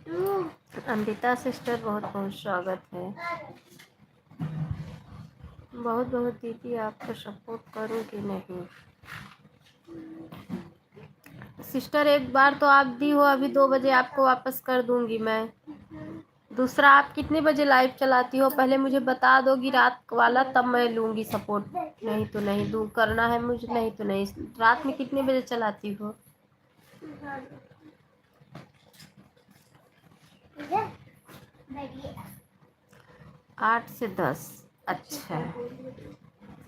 Amrita sister बहुत बहुत स्वागत है। बहुत बहुत दीदी आपको सपोर्ट करूं कि नहीं। सिस्टर एक बार तो आप दी हो, अभी 2 बजे आपको वापस कर दूंगी मैं। दूसरा आप कितने बजे लाइव चलाती हो पहले मुझे बता दोगी रात वाला, तब मैं लूँगी सपोर्ट। नहीं तो नहीं दूँ, करना है मुझे, नहीं तो नहीं। रात में कितने बजे चलाती हो? 8 से 10। अच्छा,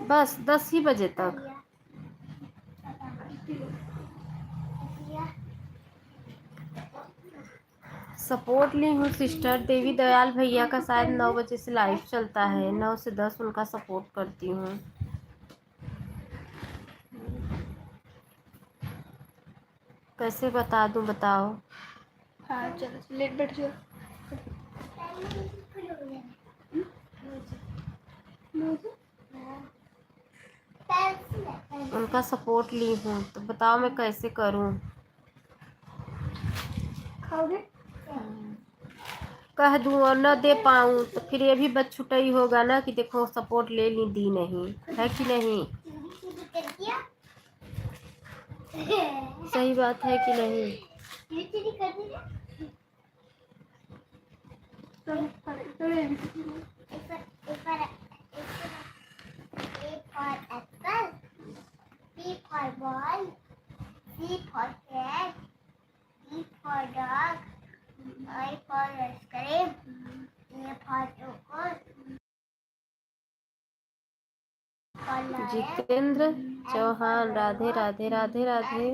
बस 10 ही बजे तक। सपोर्ट ली हूँ सिस्टर। देवी दयाल भैया का शायद 9 बजे से लाइव चलता है, 9 से 10 उनका सपोर्ट करती हूँ। कैसे बता दूँ, बताओ। हाँ चलो लेट बैठ जाओ। उनका सपोर्ट ली हूँ तो बताओ मैं कैसे करूँ। खाओगे? कह दूँ और न दे पाऊँ तो फिर ये भी बदछुटाई होगा ना कि देखो सपोर्ट ले ली, दी नहीं, है कि नहीं। सही बात है कि नहीं। B for ball, C for cat, D for dog, I for ice cream, A for chocolate, Jitendra Chauhan, Radhe Radhe Radhe Radhe.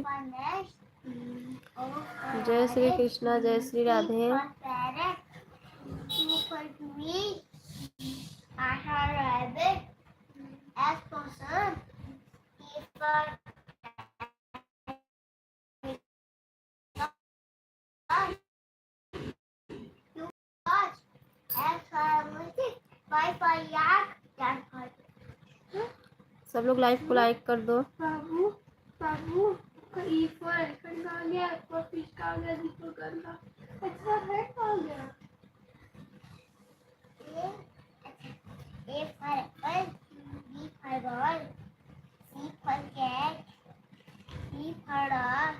जय श्री कृष्णा, जय Shri Radhe. Q for kiwi, R for rabbit, S for sun, T for सब लोग लाइव को लाइक कर दो। बाबू बाबू ई फॉर एलिफेंट कहाँ गया? F for fish कहाँ गया? जी फॉर गंगा। अच्छा है कहाँ गया? A for apple, B for ball, C for cat, D for dog,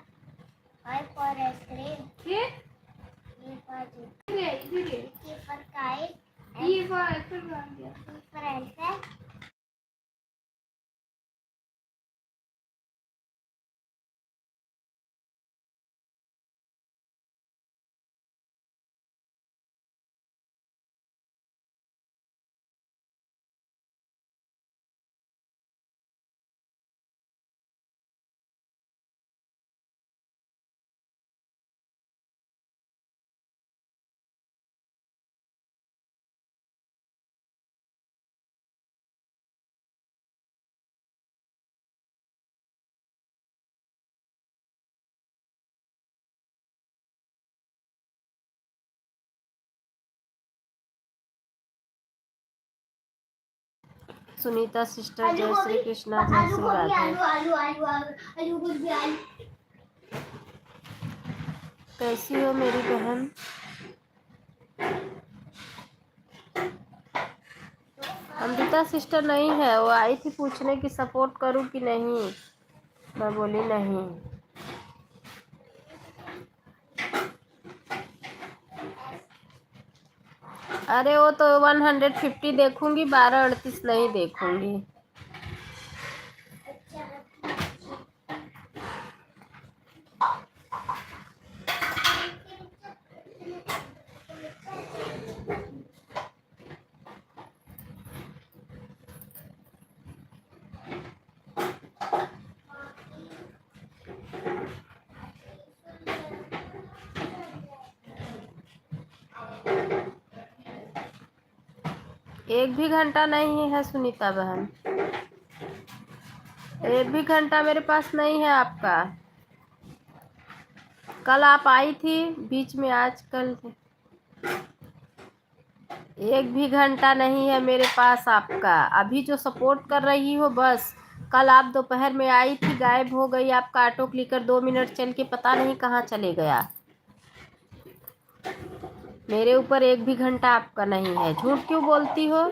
I for ice cream, ये E for chicken, इधर ये K for kite, E for elephant कहाँ गया? E for elephant. Sunita sister, जय श्री कृष्णा, जय श्री राधे। कैसी हो मेरी बहन? अमृता सिस्टर नहीं है, वो आई थी पूछने की सपोर्ट करूं कि नहीं। मैं बोली नहीं। अरे वो तो 150 देखूंगी, 1238 नहीं देखूंगी। एक भी घंटा नहीं है सुनीता बहन, एक भी घंटा मेरे पास नहीं है आपका। कल आप आई थी बीच में, आज कल एक भी घंटा नहीं है मेरे पास आपका। अभी जो सपोर्ट कर रही हो बस। कल आप दोपहर में आई थी, गायब हो गई। आपका ऑटो क्लिकर 2 मिनट चल के पता नहीं कहाँ चले गया। मेरे ऊपर एक भी घंटा आपका नहीं है, झूठ क्यों बोलती हो?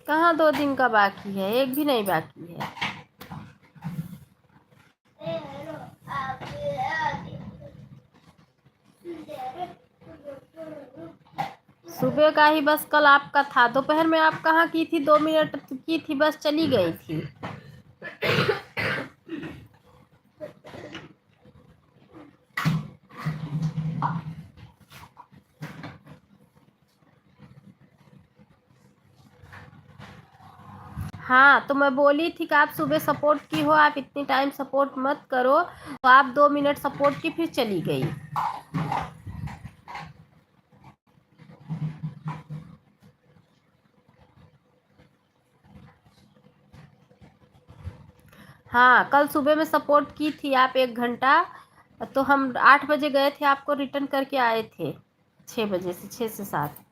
कहाँ 2 दिन का बाकी है, एक भी नहीं बाकी है। सुबह का ही बस कल आपका था, दोपहर में आप कहाँ की थी? 2 मिनट की थी, बस चली गई थी। हाँ, तो मैं बोली थी कि आप सुबह सपोर्ट की हो, आप इतनी टाइम सपोर्ट मत करो, तो आप 2 मिनट सपोर्ट की फिर चली गई। हाँ, कल सुबह में सपोर्ट की थी आप 1 घंटा, तो हम 8 बजे गए थे, आपको रिटर्न करके आए थे 6 बजे से, 6 से 7।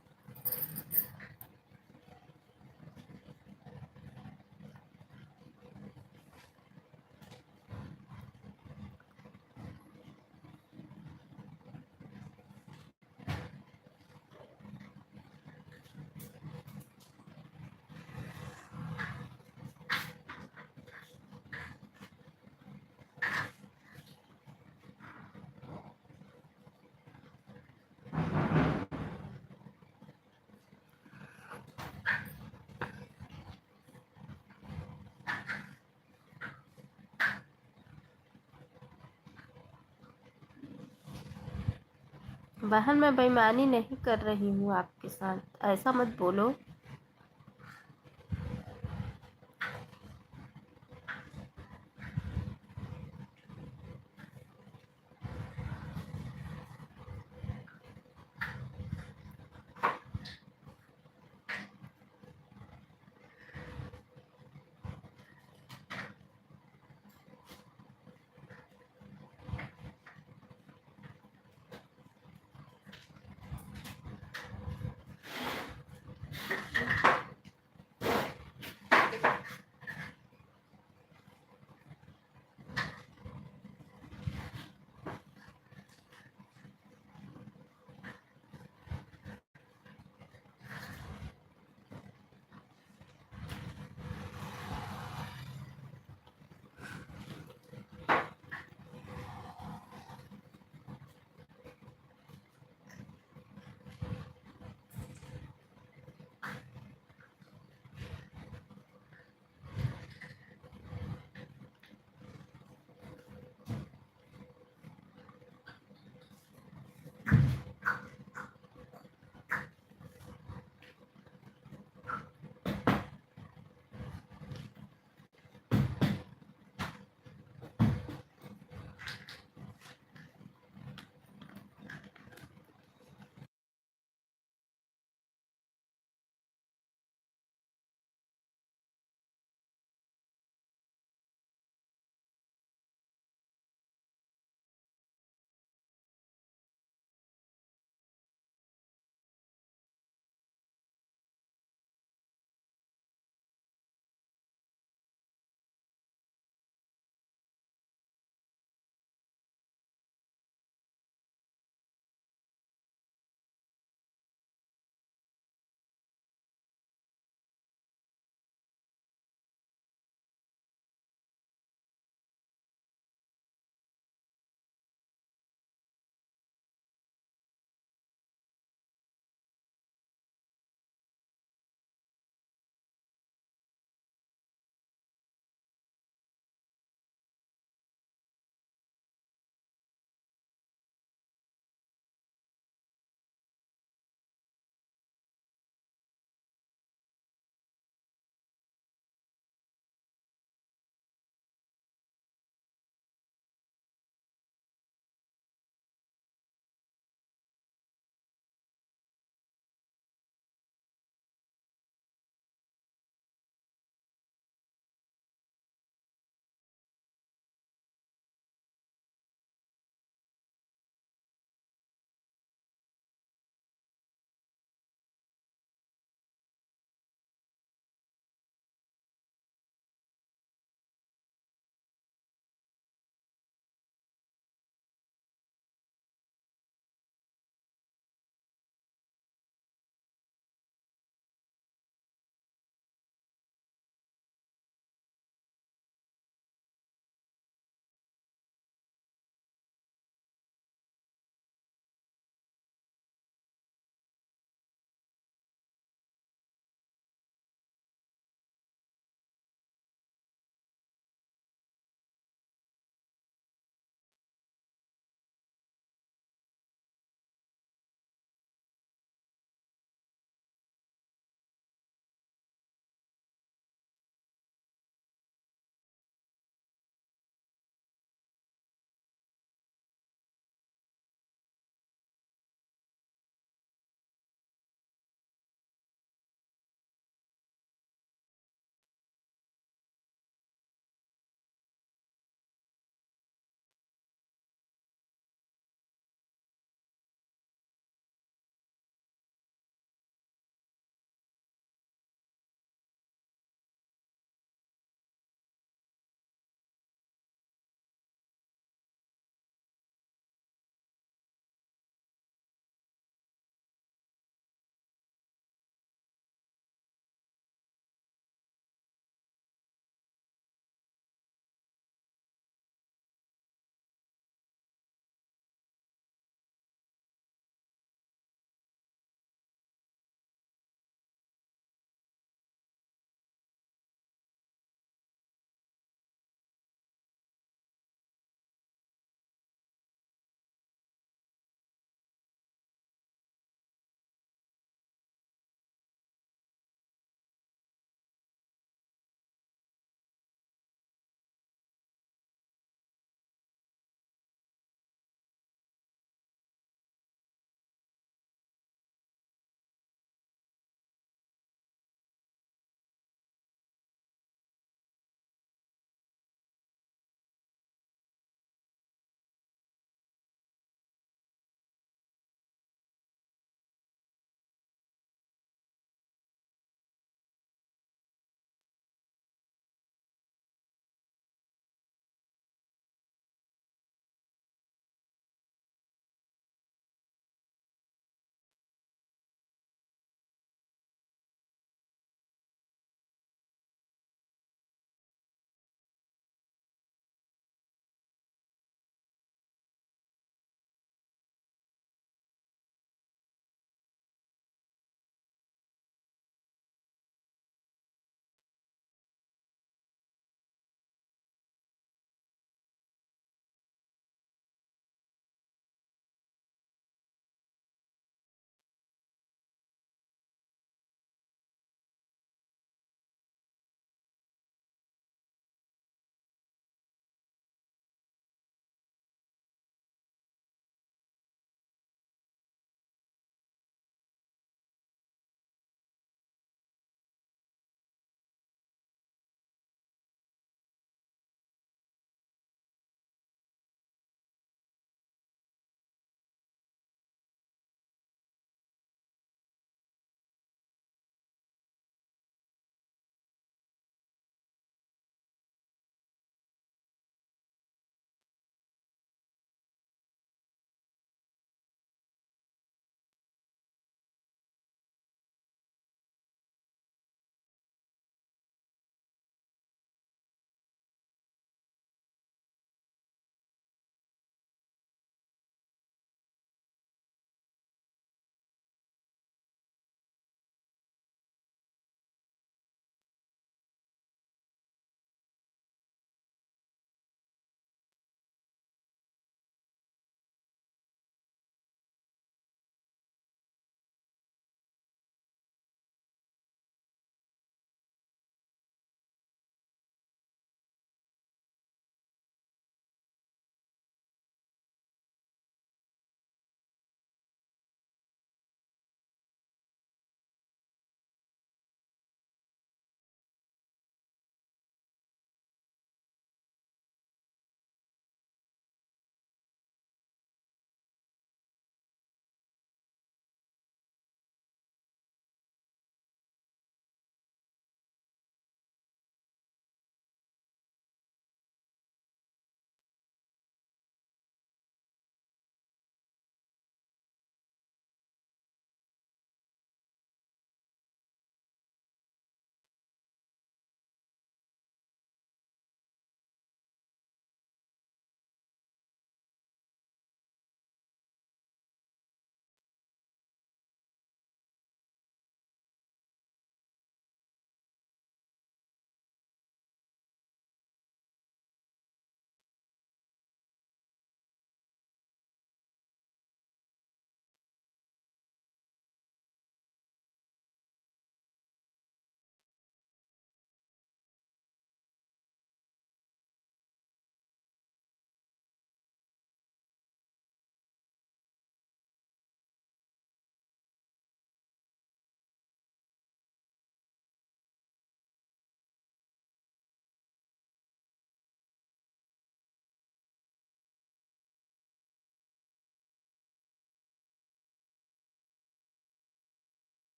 बहन, मैं बेईमानी नहीं कर रही हूँ आपके साथ, ऐसा मत बोलो।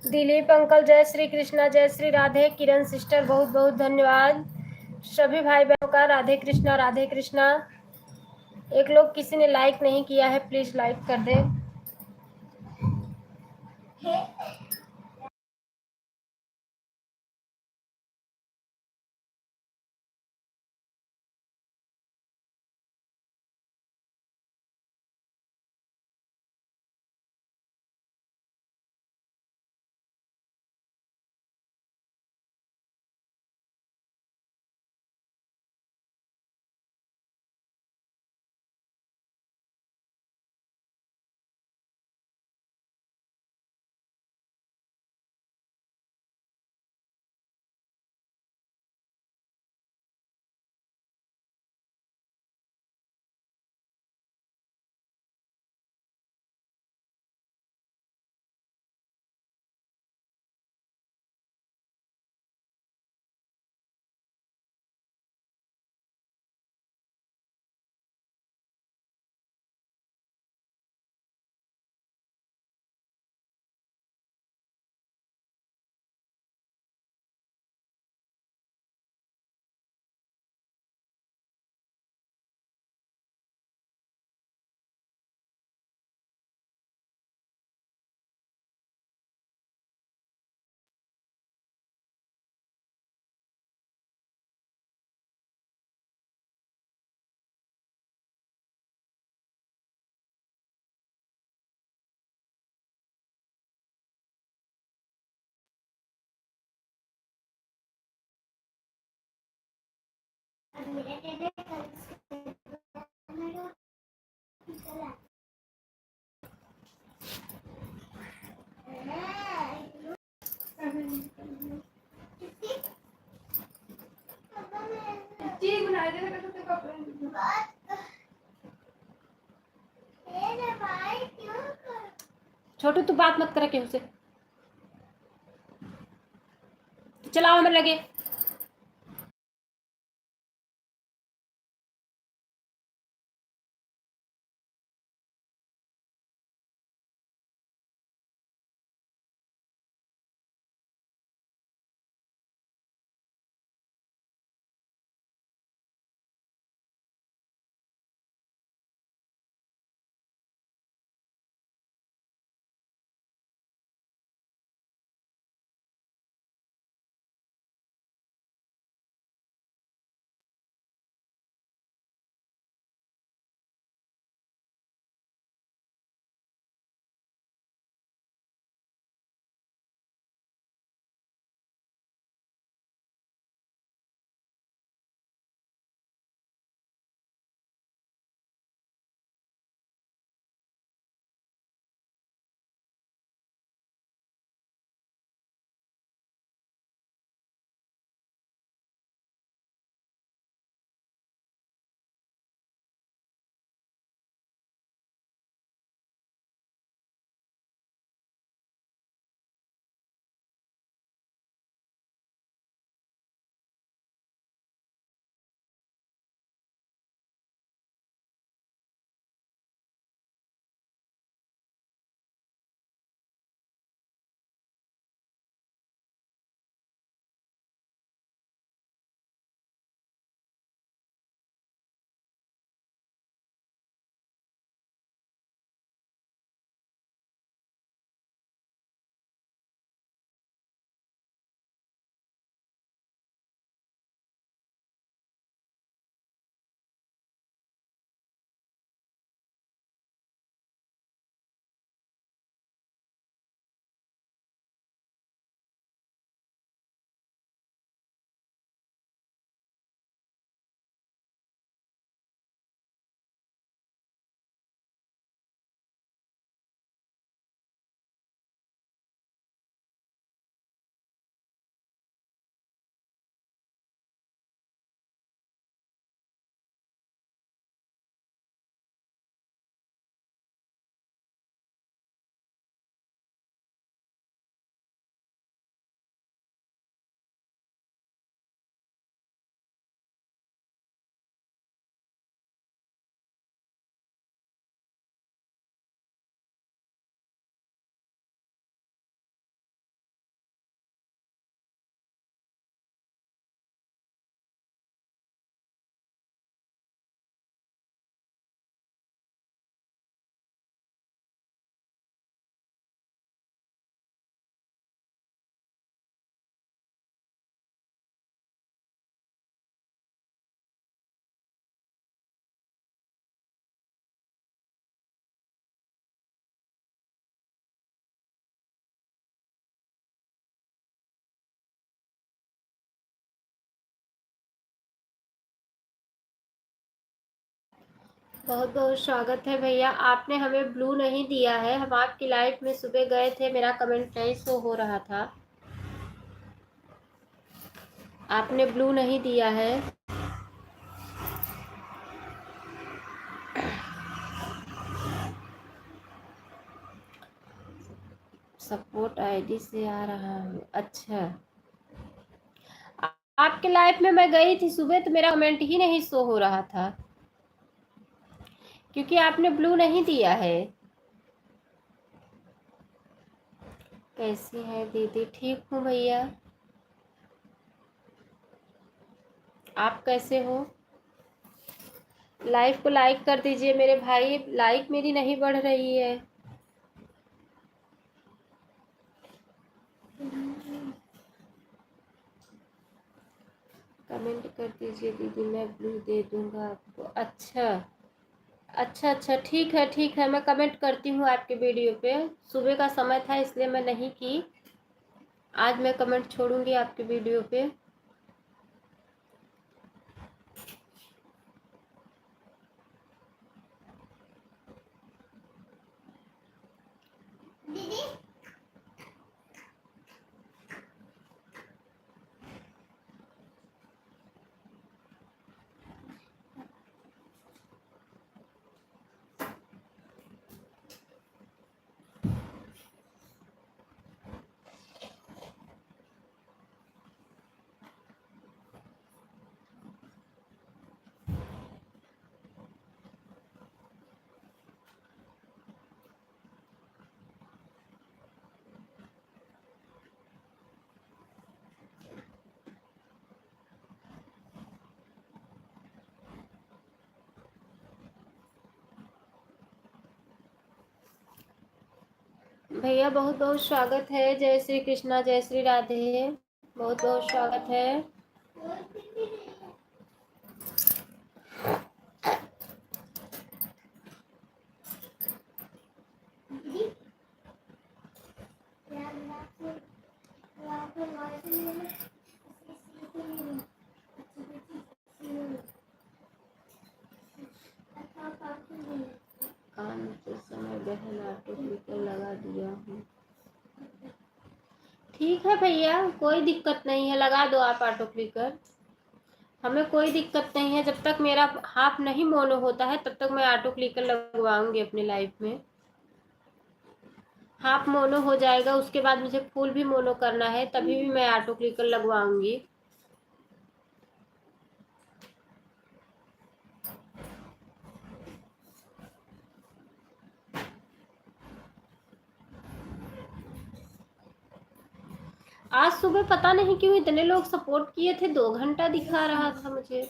दिलीप अंकल जय श्री कृष्णा, जय श्री राधे। किरण सिस्टर बहुत बहुत धन्यवाद। सभी भाई बहनों का राधे कृष्णा राधे कृष्णा। एक लोग किसी ने लाइक नहीं किया है, प्लीज लाइक कर दे। चीज बनाई दे तो तेरे कपड़े भाई क्यों कर छोटू तू बात मत करे केहू से, चलाओ हमें लगे। बहुत बहुत स्वागत है भैया। आपने हमें ब्लू नहीं दिया है। हम आपकी लाइफ में सुबह गए थे, मेरा कमेंट नहीं शो हो रहा था। आपने ब्लू नहीं दिया है। सपोर्ट आईडी से आ रहा हूँ। अच्छा, आपके लाइफ में मैं गई थी सुबह तो मेरा कमेंट ही नहीं शो हो रहा था, क्योंकि आपने ब्लू नहीं दिया है। कैसी है दीदी? ठीक हूँ भैया, आप कैसे हो? लाइव को लाइक कर दीजिए मेरे भाई, लाइक मेरी नहीं बढ़ रही है। कमेंट कर दीजिए दीदी, मैं ब्लू दे दूंगा आपको। अच्छा अच्छा अच्छा, ठीक है, मैं कमेंट करती हूँ आपके वीडियो पे। सुबह का समय था इसलिए मैं नहीं की, आज मैं कमेंट छोड़ूंगी आपके वीडियो पे। दीदी भैया बहुत बहुत स्वागत है। जय श्री कृष्णा, जय श्री राधे, बहुत बहुत स्वागत है। काम के समय बहन ऑटो क्लिकर लगा दिया हूँ। ठीक है भैया, कोई दिक्कत नहीं है, लगा दो आप ऑटो क्लिकर, हमें कोई दिक्कत नहीं है। जब तक मेरा हाफ नहीं मोनो होता है तब तक मैं ऑटो क्लिकर लगवाऊंगी अपनी लाइफ में। हाफ मोनो हो जाएगा उसके बाद मुझे फुल भी मोनो करना है, तभी भी मैं ऑटो क्लिकर लगवाऊंगी। आज सुबह पता नहीं क्यों इतने लोग सपोर्ट किए थे, 2 घंटा दिखा रहा था मुझे।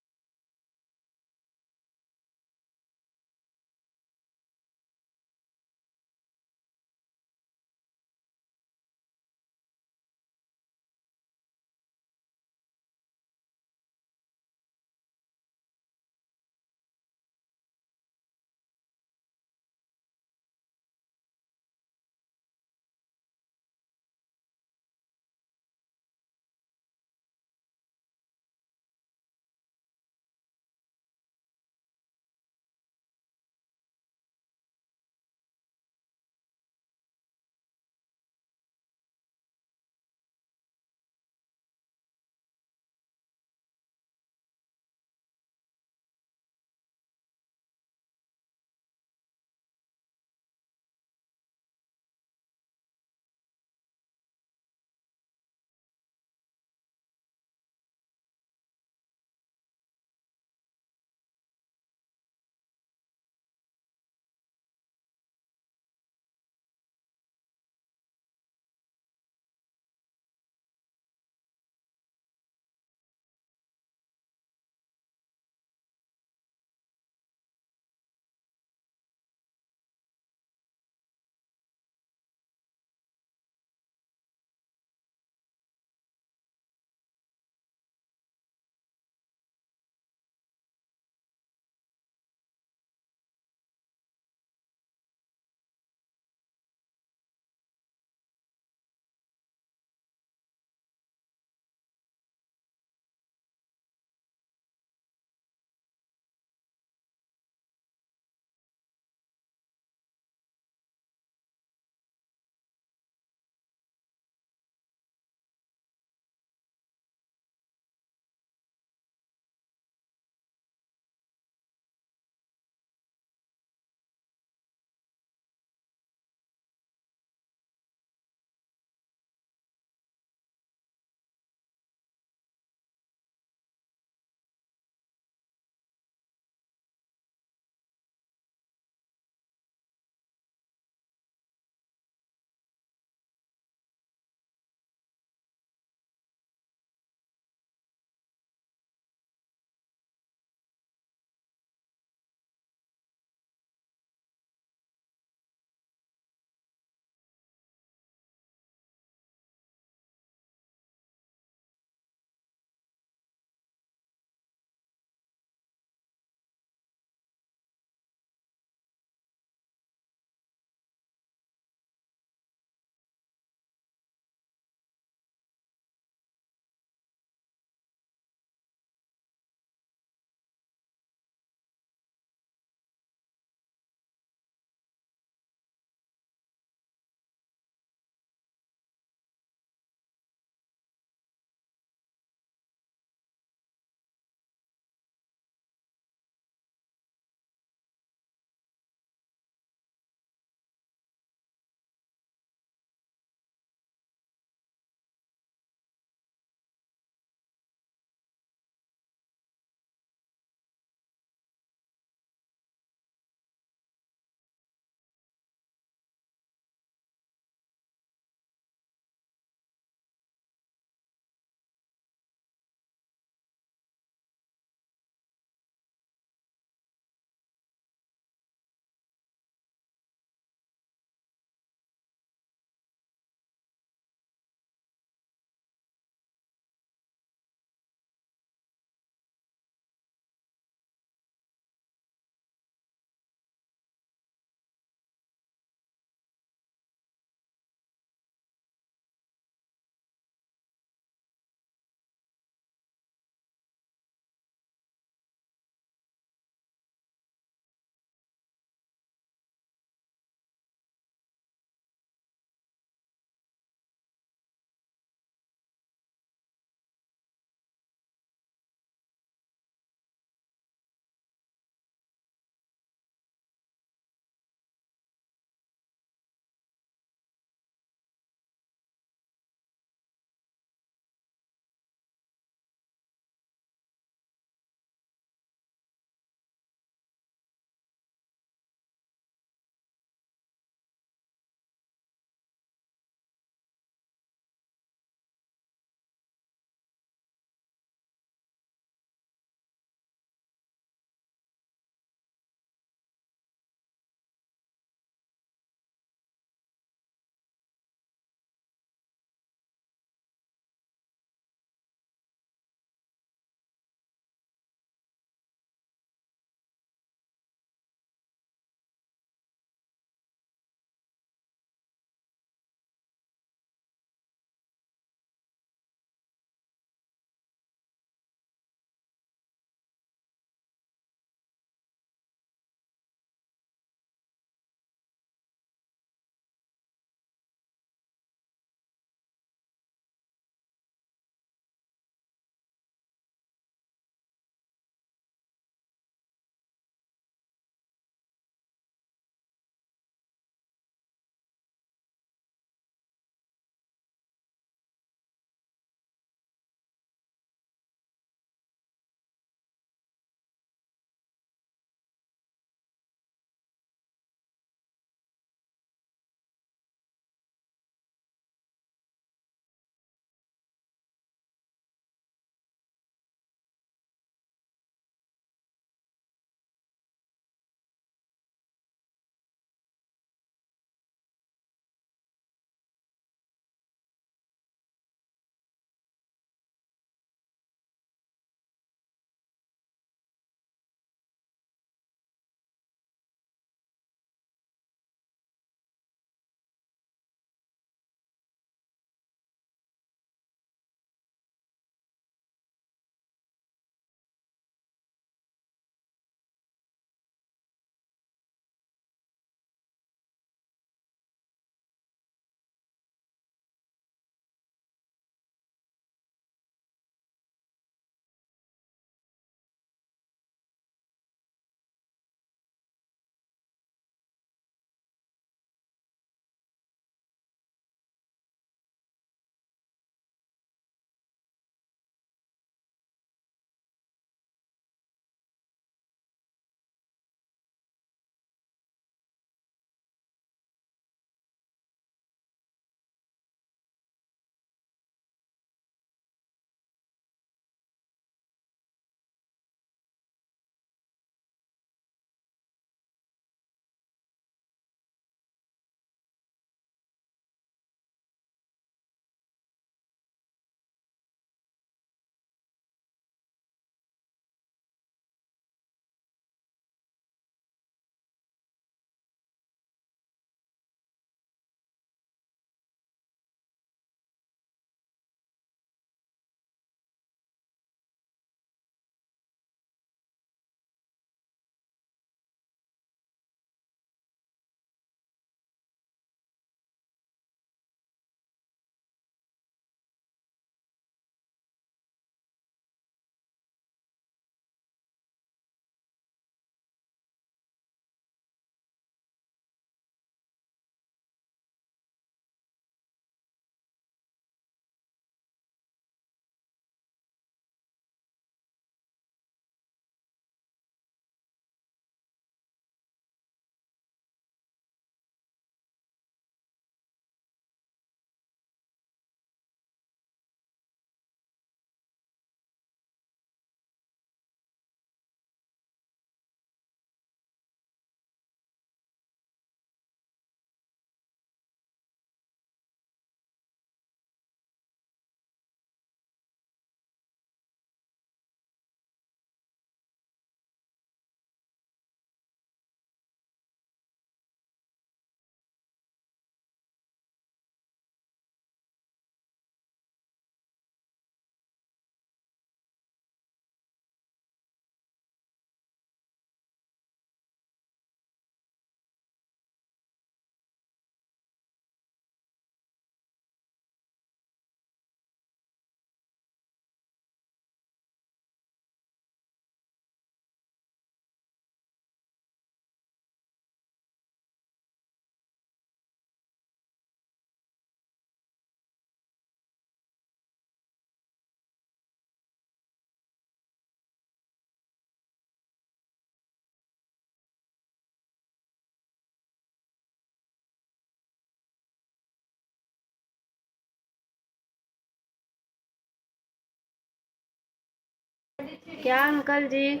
क्या अंकल जी?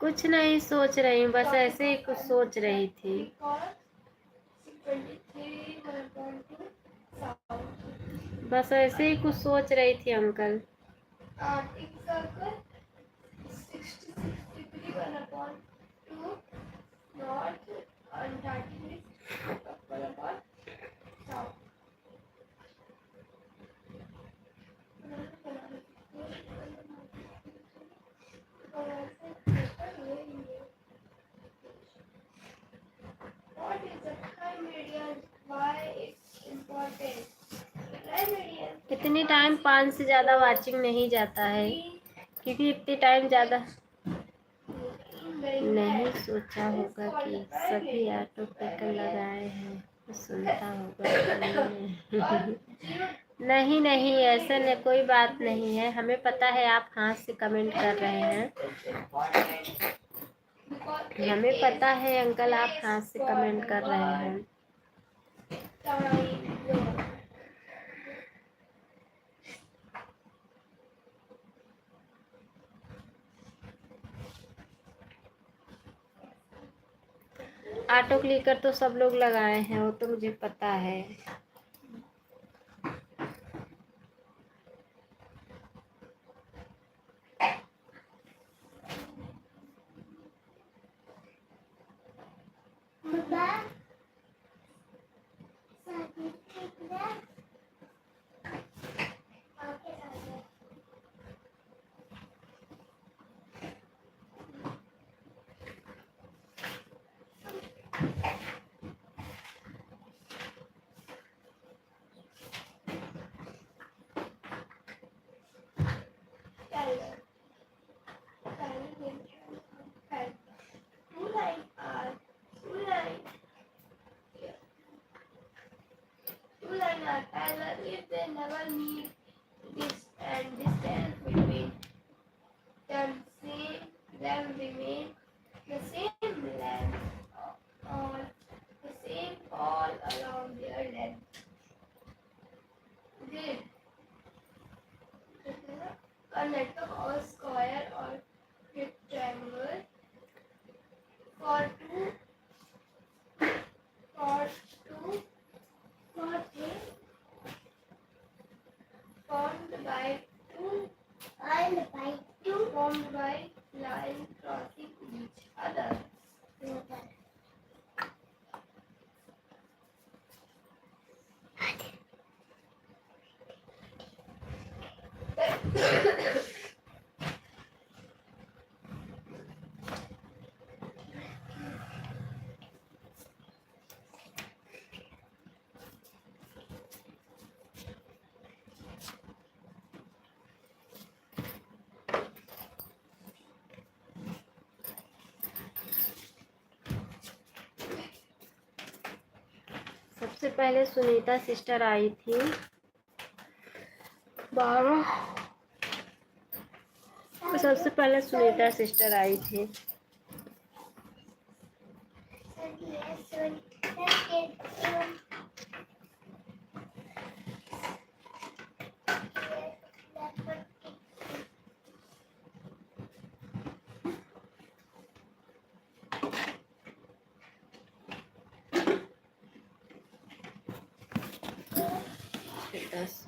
कुछ नहीं सोच रही हूँ, बस ऐसे ही कुछ सोच रही थी। बस ऐसे ही कुछ सोच रही थी uncle. What is the prime meridian? Why it's important? Meridian इतनी टाइम 5 से ज़्यादा वाचिंग नहीं जाता है, क्योंकि इतनी टाइम ज़्यादा नहीं सोचा होगा कि सभी ऑटो पे लगाए हैं तो सुनता होगा। नहीं नहीं, ऐसा नहीं, कोई बात नहीं है, हमें पता है आप हाथ से कमेंट कर रहे हैं। हमें पता है अंकल आप हाथ से कमेंट कर रहे हैं। ऑटो क्लिकर तो सब लोग लगाए हैं, वो तो मुझे पता है। If they never meet, this and distance between them remain the same length or the same all along their length. Grid. A network or square or rectangle for two for three formed by lines crossing each other. सबसे पहले Sunita sister आई थी 12। सबसे पहले Sunita sister आई थी। दस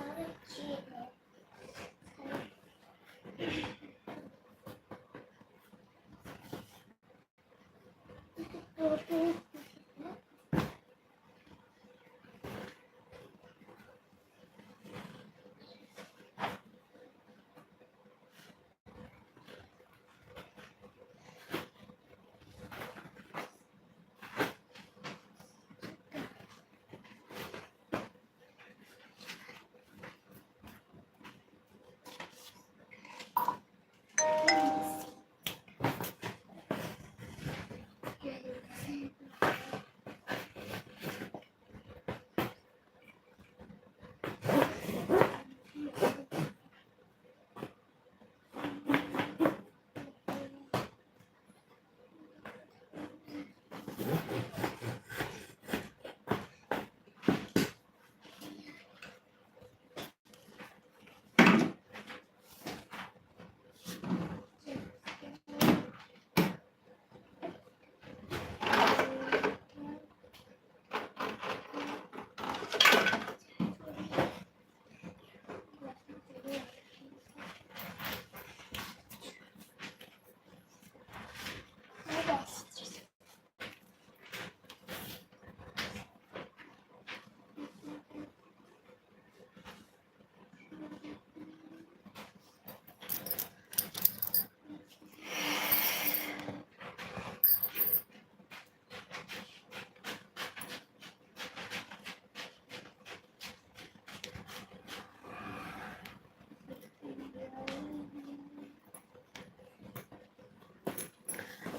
सारे check है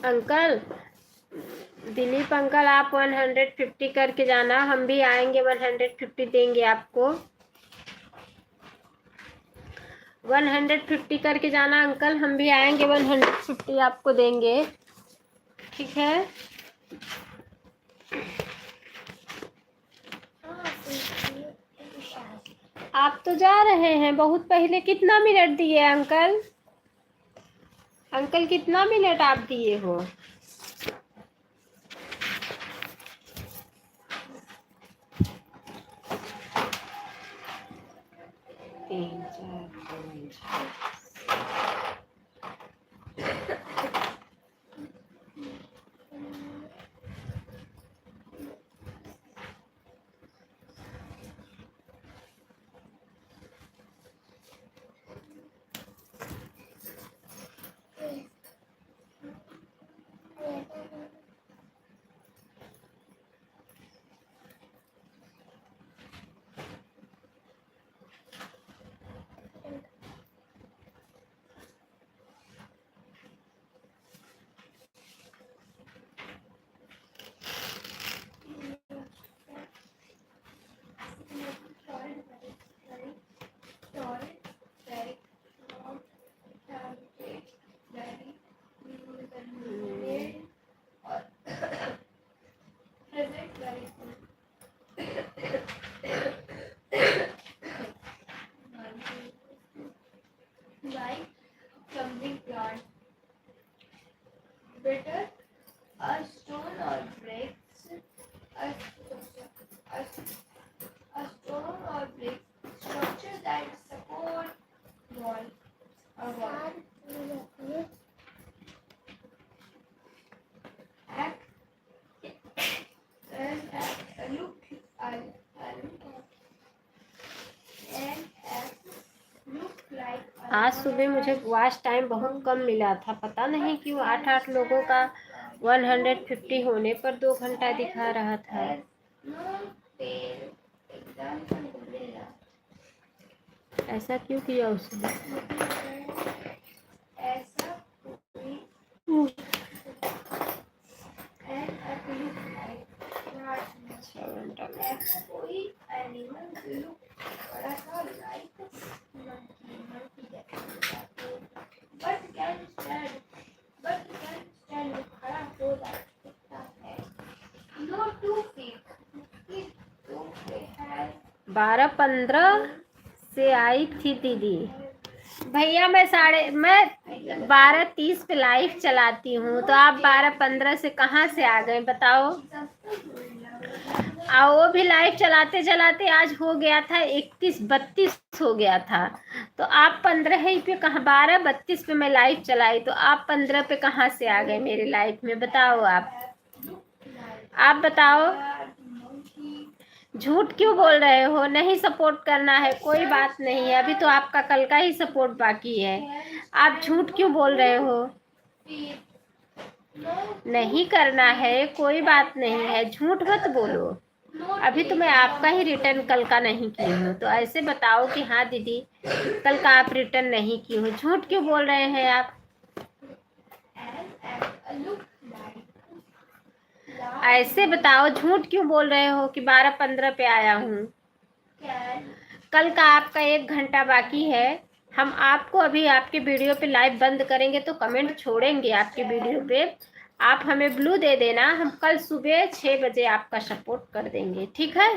uncle, Dilip uncle, आप 150 करके जाना, हम भी आएंगे, 150 देंगे आपको। 150 करके जाना अंकल, हम भी आएंगे, 150 आपको देंगे, ठीक है? आप तो जा रहे हैं बहुत पहले। कितना मिनट दिए अंकल? अंकल कितना मिनट आप दिए हो? तीन, चार, पाँच। like something plant. Better a stone or bricks, a stone or bricks structure that support wall, a wall. Act and look like आज सुबह मुझे वॉच टाइम बहुत कम मिला था, पता नहीं क्यों। 8 लोगों का 150 होने पर 2 घंटा दिखा रहा था। ऐसा क्यों किया उसने? ऐसा कोई एनिमल लुक बड़ा सा like monkey but can stand खड़ा हो सकता है। No 2 feet, 2 है। 12-15 से आई थी दीदी। भैया मैं 12:30 पे लाइव चलाती हूँ, तो आप 12-15 से कहाँ से आ गए बताओ? वो भी लाइव चलाते चलाते आज हो गया था 31-32 हो गया था। तो आप 15 ही पे कहाँ, 12-32 पे मैं लाइव चलाई, तो आप 15 पे कहाँ से आ गए मेरे लाइव में? बताओ आप बताओ। झूठ क्यों बोल रहे हो? नहीं सपोर्ट करना है कोई बात नहीं है, अभी तो आपका कल का ही सपोर्ट बाकी है। आप झूठ क्यों बोल रहे हो? नहीं करना है कोई बात नहीं है, झूठ मत बोलो। अभी तो मैं आपका ही रिटर्न कल का नहीं की हूँ, तो ऐसे बताओ कि हाँ दीदी कल का आप रिटर्न नहीं की हो। झूठ क्यों बोल रहे हैं आप? ऐसे बताओ झूठ क्यों बोल रहे हो कि 12-15 पे आया हूँ? कल का आपका 1 घंटा बाकी है। हम आपको अभी आपके वीडियो पे लाइव बंद करेंगे तो कमेंट छोड़ेंगे आपके वीडियो पे। आप हमें ब्लू दे देना, हम कल सुबह 6 बजे आपका सपोर्ट कर देंगे, ठीक है?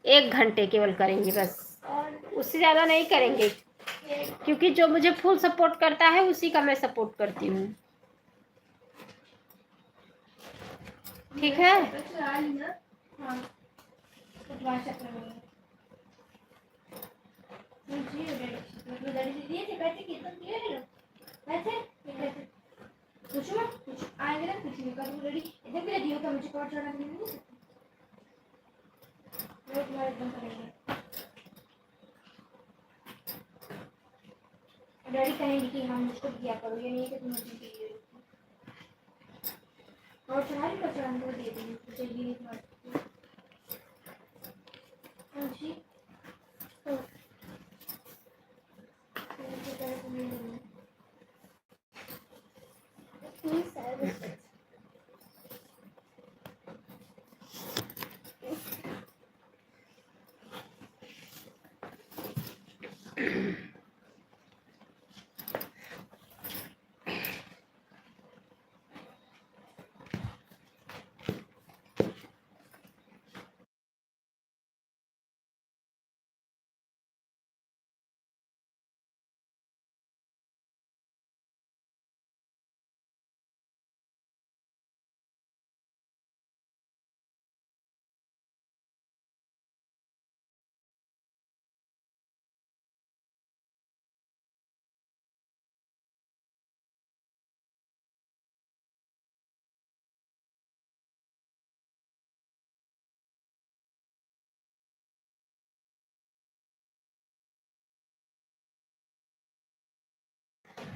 1 घंटे केवल करेंगे बस, उससे ज़्यादा नहीं करेंगे, क्योंकि जो मुझे फुल सपोर्ट करता है उसी का मैं सपोर्ट करती हूँ, ठीक है? डैडी कहेंगे कि हम मुझको दिया करो, ये नहीं कि तुम मुझे दिए और तुम्हारी कचरा को दे देंगे मुझे ये तुम्हारी। हाँ जी तो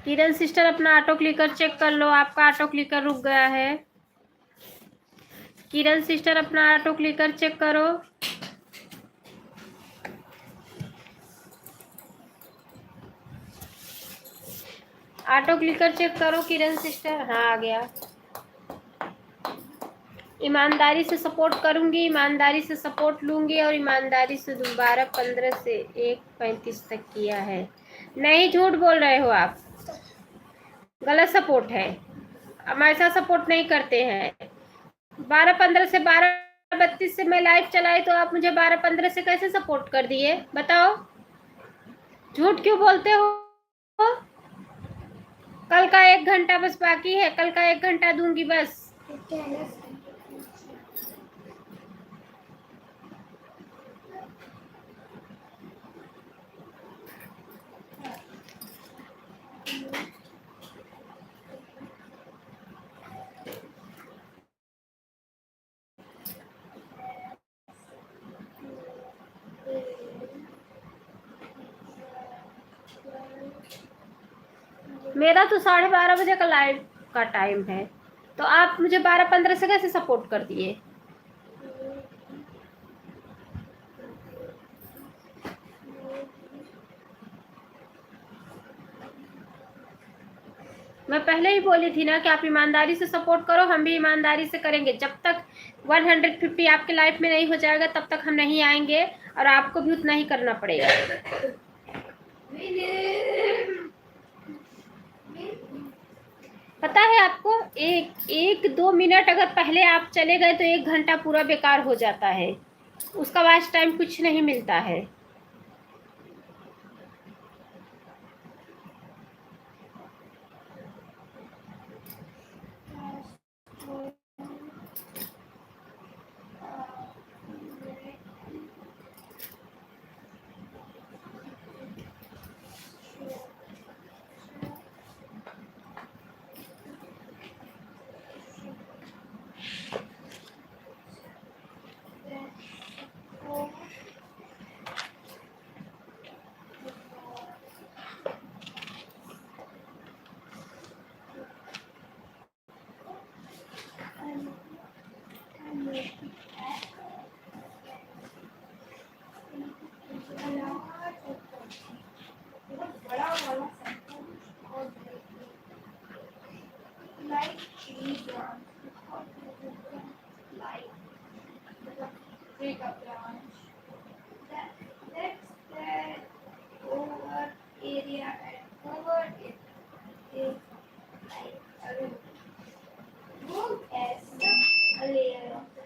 किरण सिस्टर अपना ऑटो क्लिकर चेक कर लो, आपका ऑटो क्लिकर रुक गया है। किरण सिस्टर अपना ऑटो क्लिकर चेक करो। ऑटो क्लिकर चेक करो किरण सिस्टर। हाँ आ गया। ईमानदारी से सपोर्ट करूंगी, ईमानदारी से सपोर्ट लूंगी और ईमानदारी से 12-15 से 1:35 तक किया है। नहीं झूठ बोल रहे हो आप, गलत सपोर्ट है, हम ऐसा सपोर्ट नहीं करते हैं। 12-15 से 12:32 से मैं लाइव चलाई तो आप मुझे 12-15 से कैसे सपोर्ट कर दिए? बताओ, झूठ क्यों बोलते हो? कल का 1 घंटा बस बाकी है, कल का 1 घंटा दूंगी बस। मेरा तो 12:30 बजे का लाइव का टाइम है, तो आप मुझे 12-15 से कैसे सपोर्ट कर दिए? मैं पहले ही बोली थी ना कि आप ईमानदारी से सपोर्ट करो, हम भी ईमानदारी से करेंगे। जब तक 150 आपके लाइफ में नहीं हो जाएगा तब तक हम नहीं आएंगे, और आपको भी उतना ही करना पड़ेगा। पता है आपको, 1-2 मिनट अगर पहले आप चले गए तो 1 घंटा पूरा बेकार हो जाता है, उसका वाच टाइम कुछ नहीं मिलता है। make a branch. That's the over area, and over it is like a root. Root as a layer of the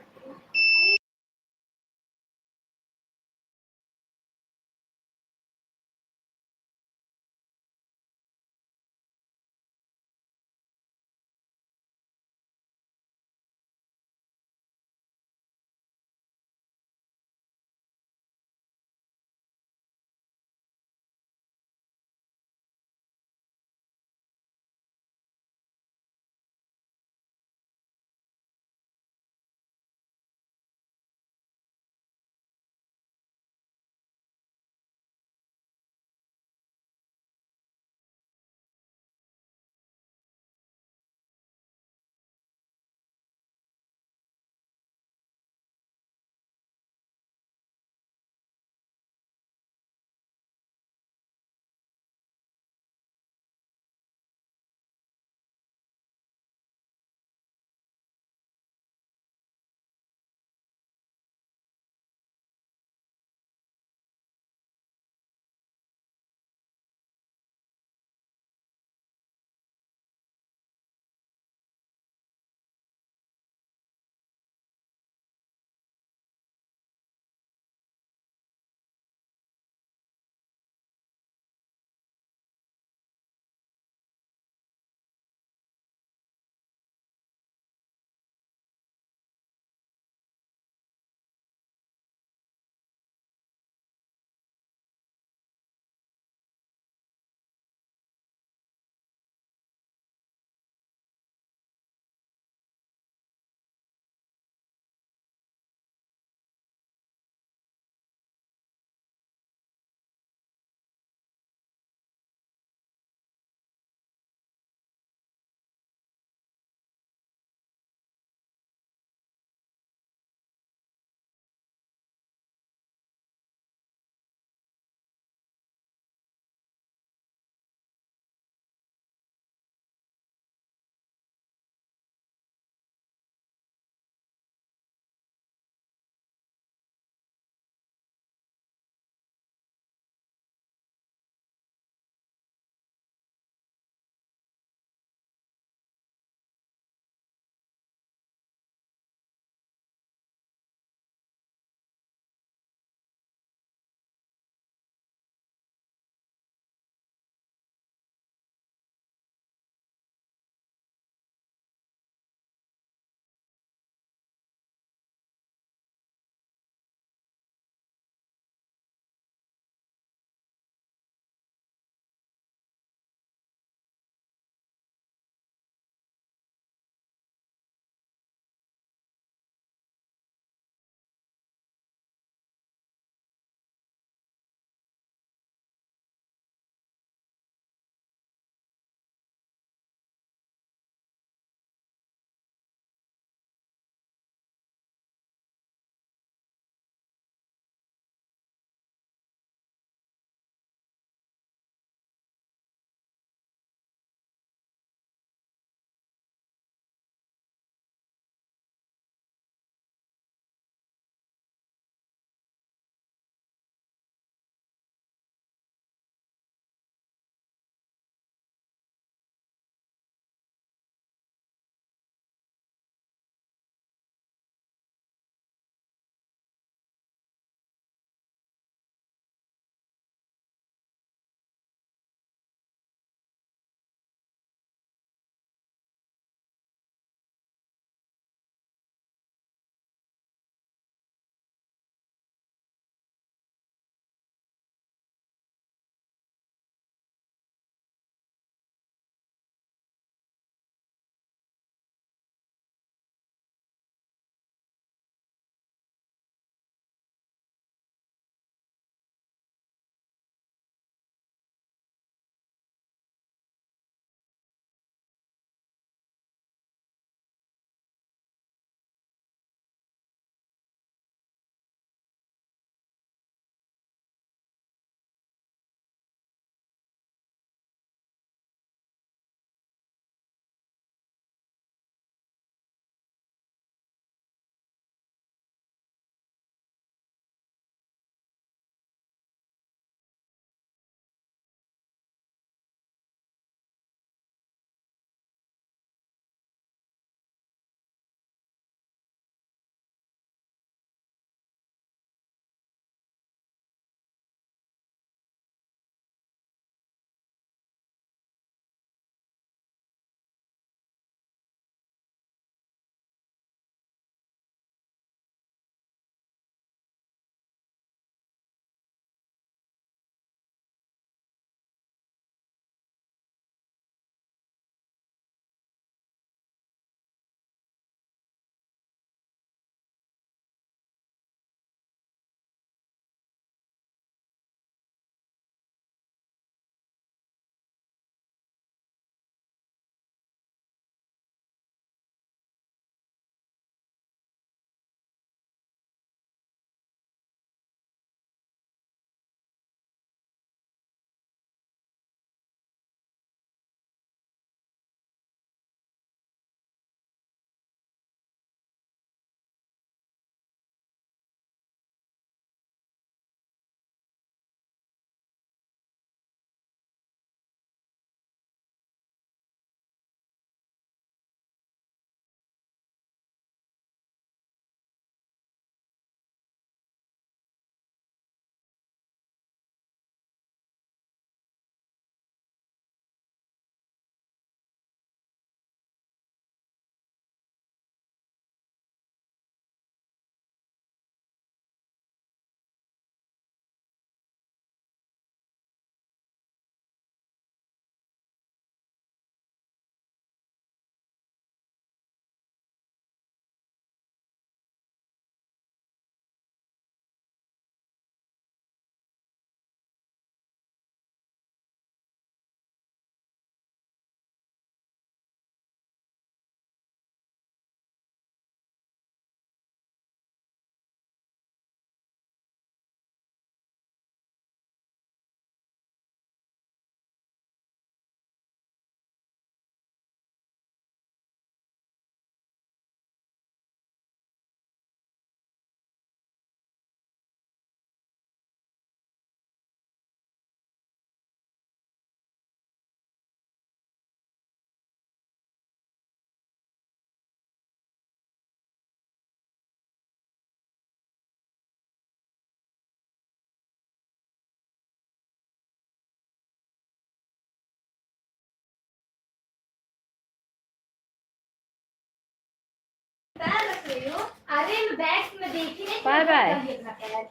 bag में देखी नहीं। बाय बाय अपना पैर।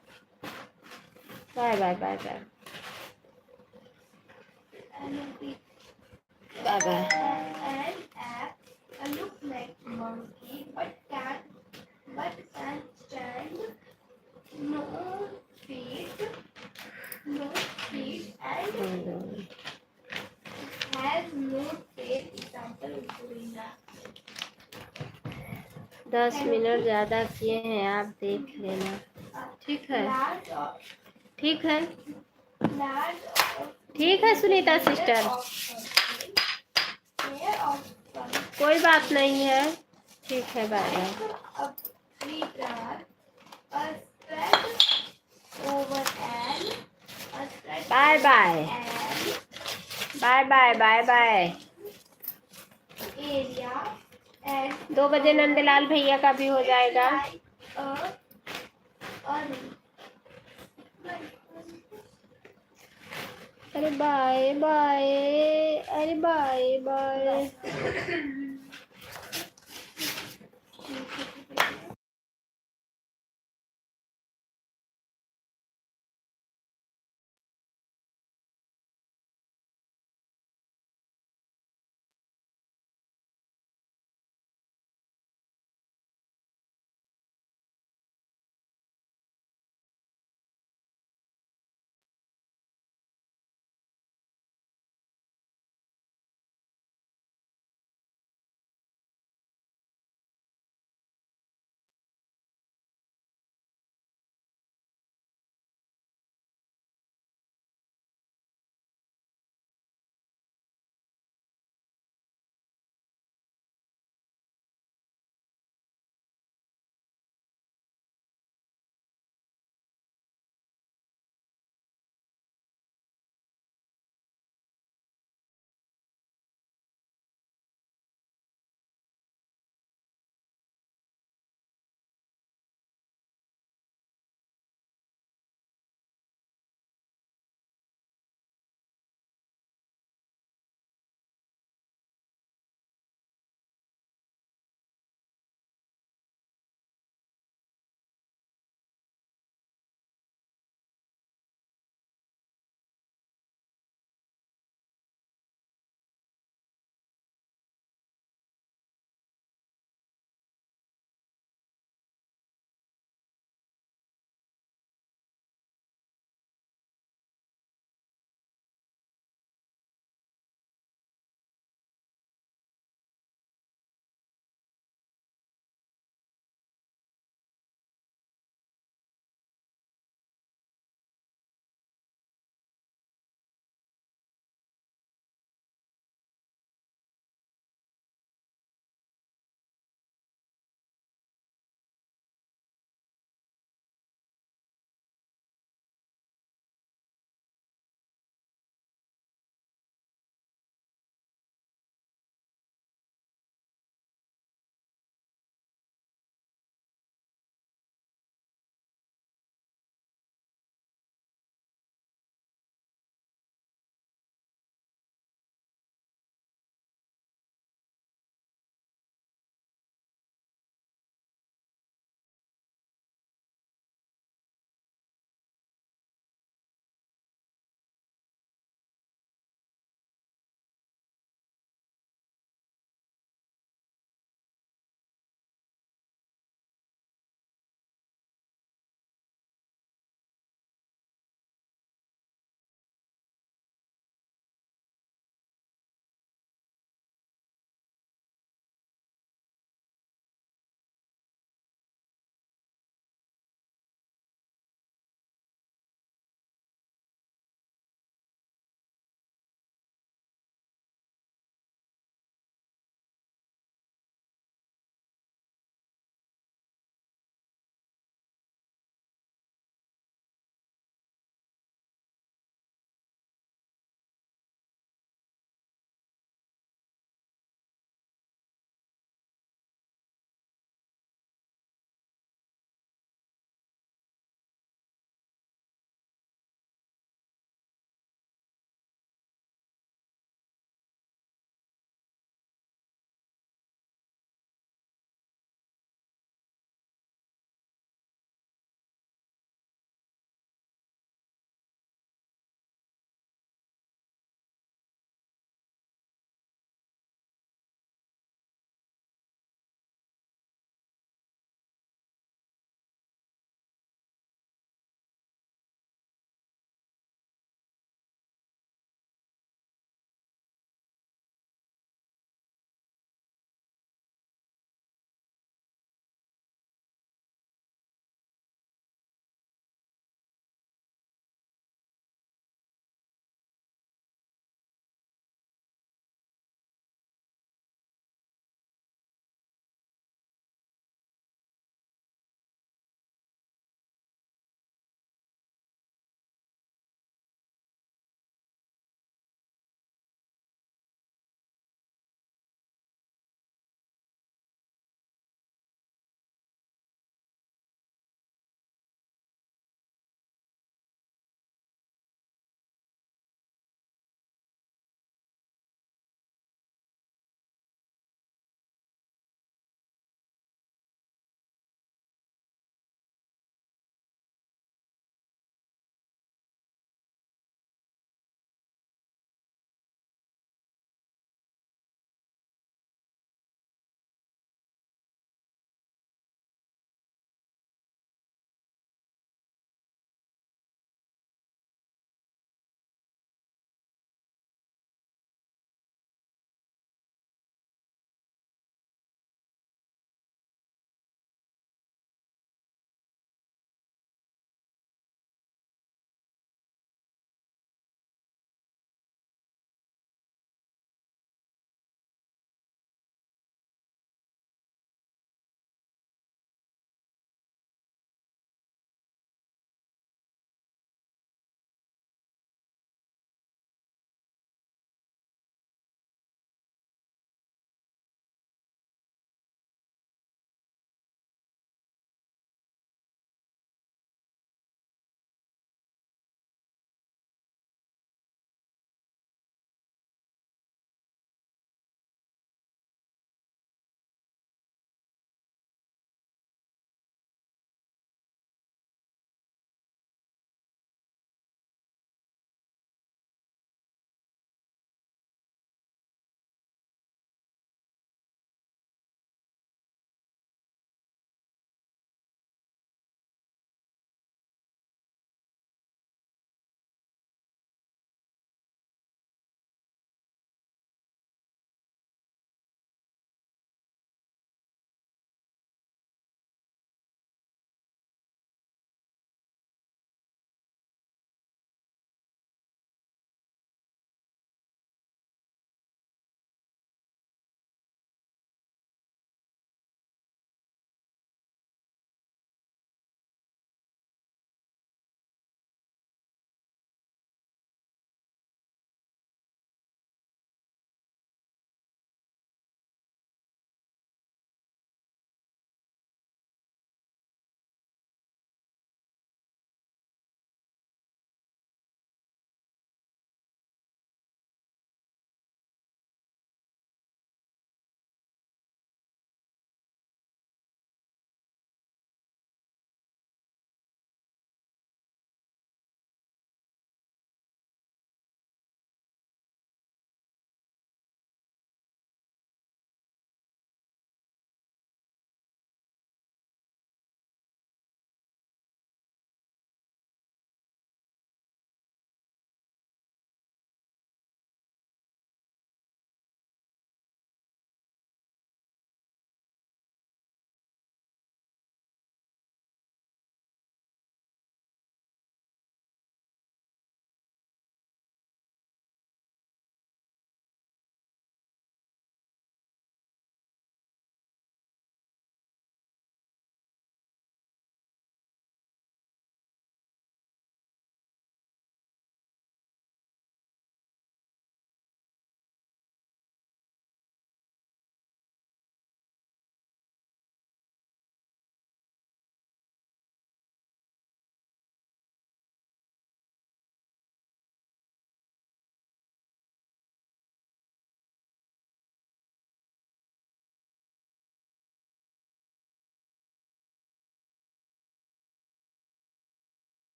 Bye bye bye bye bye bye An app look like monkey but can stand. No feet, no feet and has no tail. Example gorilla. 10 minute ज़्यादा किए हैं, आप देख लेना। ठीक है Large or ठीक है large or ठीक है सुनीता सिस्टर, pair of कोई बात नहीं है, ठीक है bye bye a tree a spread over an a spread bye bye an bye bye bye bye. area and 2 बजे नंदलाल भैया का भी हो जाएगा। like a अरे बाय बाय, अरे बाय बाय।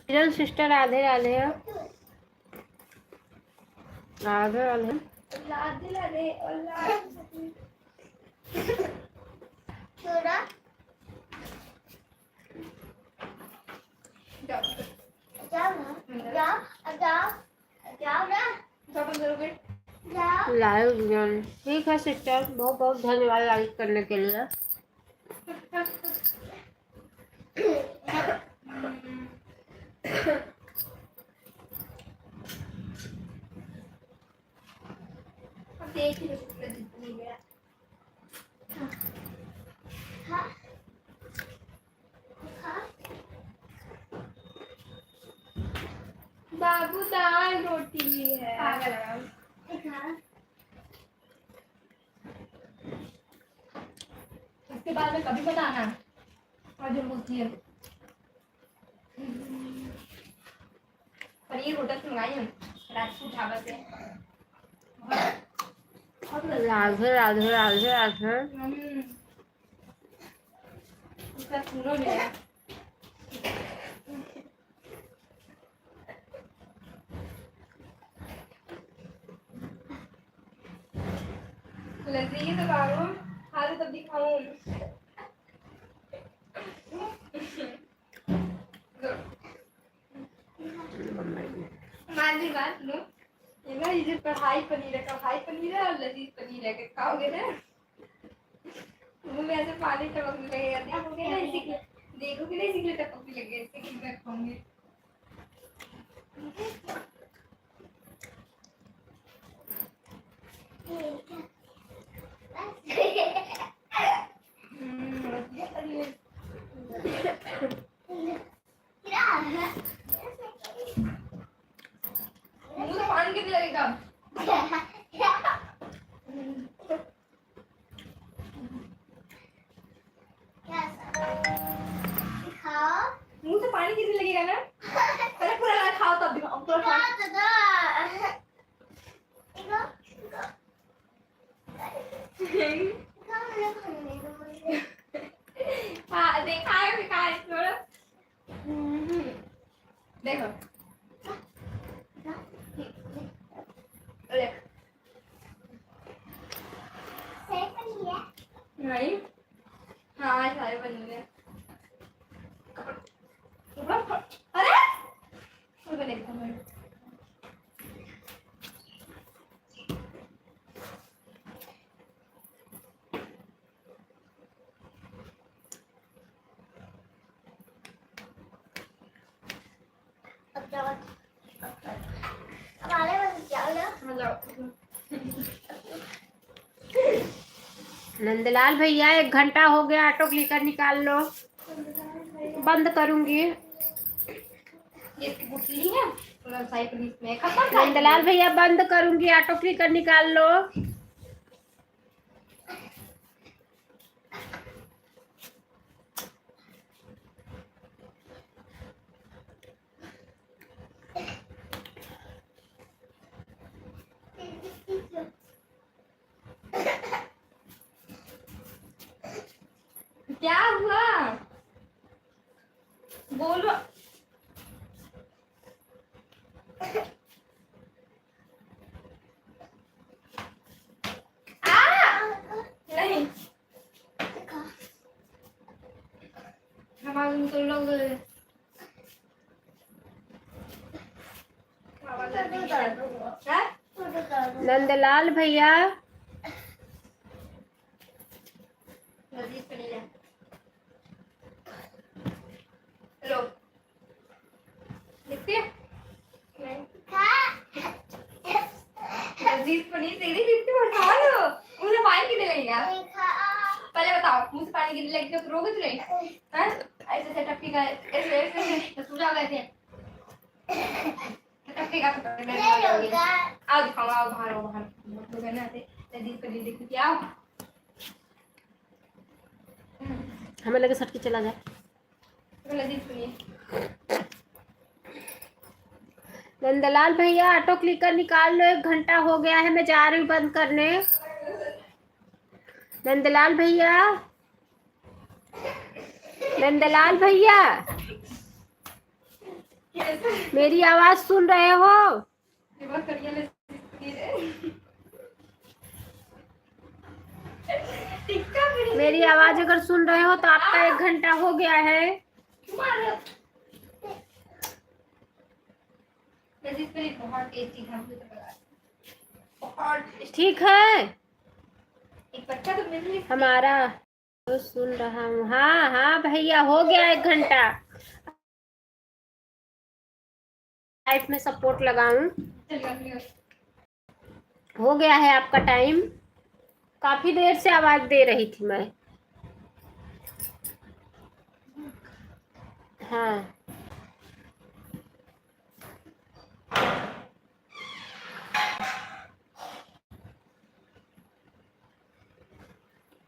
किरण सिस्टर राधे राधे। राधे राधे। राधे राधे और राधे। थोड़ा जाओ जाओ ना, जाओ जाओ जाओ ना, जाओ करोगे। जाओ। लाइव ठीक है सिस्टर, बहुत बहुत धन्यवाद लाइक करने के लिए। अब देख ही लो कितना जितनी गया। खा खा बाबू दाल रोटी है। पागल है। खा इसके बाद में कभी बताना और जो बोलती है पनीर होटल से मंगाई हम राजपूत ढाबा से। राधे राधे राधे राधे। उसका सुनो मेरा लजीज बाबू खा तब दिखाऊं। हमारी बात लो, ये ना ये जो कढ़ाई पनीर है और लजीज पनीर है, खाओगे ना मुंह में ऐसे पानी टपकने लगेगा। देखोगे ना इसी के लिए टपकने लगेगा, इससे कि मैं खाऊंगी। मुंह से पानी कितने लगेगा। मुंह से पानी कितने लगेगा ना। पहले पूरा ना खाओ तब दिखाओ पूरा खाओ। हाँ देखा है फिर कहा है थोड़ा। देखो देख नहीं हाँ सारे बने हैं। अरे बने नंदलाल भैया 1 घंटा हो गया, ऑटो क्लिकर निकाल लो। बंद करूंगी। ये गुठली है पूरा साइकिल में नंदलाल भैया बंद करूंगी, ऑटो क्लिकर निकाल लो। क्या हुआ बोलो। नहीं हमारे तो लोग नंदलाल भैया लो देखते लजीज पनीर तेरी लिट्टी बता लो। मुझे पानी कितने लगेगा पहले बताओ। मुझे पानी कितने लगेगा तो रोगे तो नहीं हैं? ऐसे से टपकी का ऐसे सूझा गए थे टपकी का तो आओ दिखाओ आओ बाहर तो कहना ऐसे लजीज पनीर देखते क्या आओ। हमें लगे सटके चला जाए। लजीज पनीर नंदलाल भैया ऑटो क्लिकर निकाल लो, 1 घंटा हो गया है, मैं जा रही हूँ बंद करने। नंदलाल भैया नंदलाल भैया ऐसे मेरी आवाज सुन रहे हो? ये बात करिए लजीज पनीर है। टिक्का भी मेरी आवाज अगर सुन रहे हो तो आपका 1 घंटा हो गया है। लजीज पनीर बहुत टेस्टी था, मुझे तो पता है। बहुत tasty। ठीक है, एक बच्चा तो मेरे लिए हमारा तो सुन रहा हूँ। हाँ हाँ भैया, हो गया 1 घंटा। लाइफ में सपोर्ट लगाऊं, चल हो गया है आपका टाइम। काफी देर से आवाज दे रही थी मैं। हाँ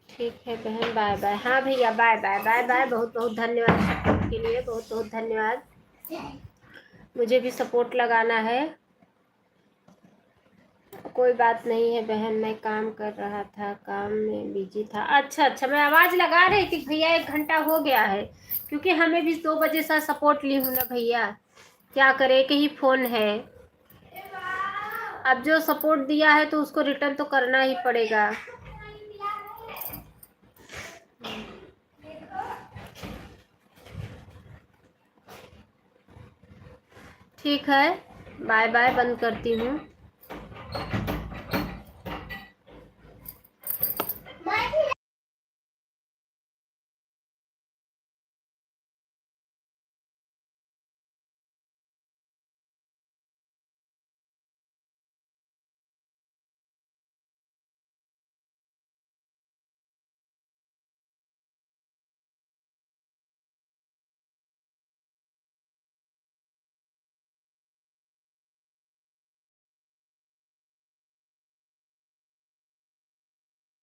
ठीक है बहन, बाय बाय। हाँ भैया, बाय बाय बाय बाय। बहुत बहुत धन्यवाद सपोर्ट के लिए, बहुत बहुत धन्यवाद। मुझे भी सपोर्ट लगाना है। कोई बात नहीं है बहन, मैं काम कर रहा था, काम में बिजी था। अच्छा अच्छा, मैं आवाज लगा रही थी भैया 1 घंटा हो गया है, क्योंकि हमें भी 2 बजे से सपोर्ट ली हूँ ना भैया। क्या करे, कि ही फोन है। अब जो सपोर्ट दिया है तो उसको रिटर्न तो करना ही पड़ेगा। ठीक है, बाय बाय, बंद करती हूँ।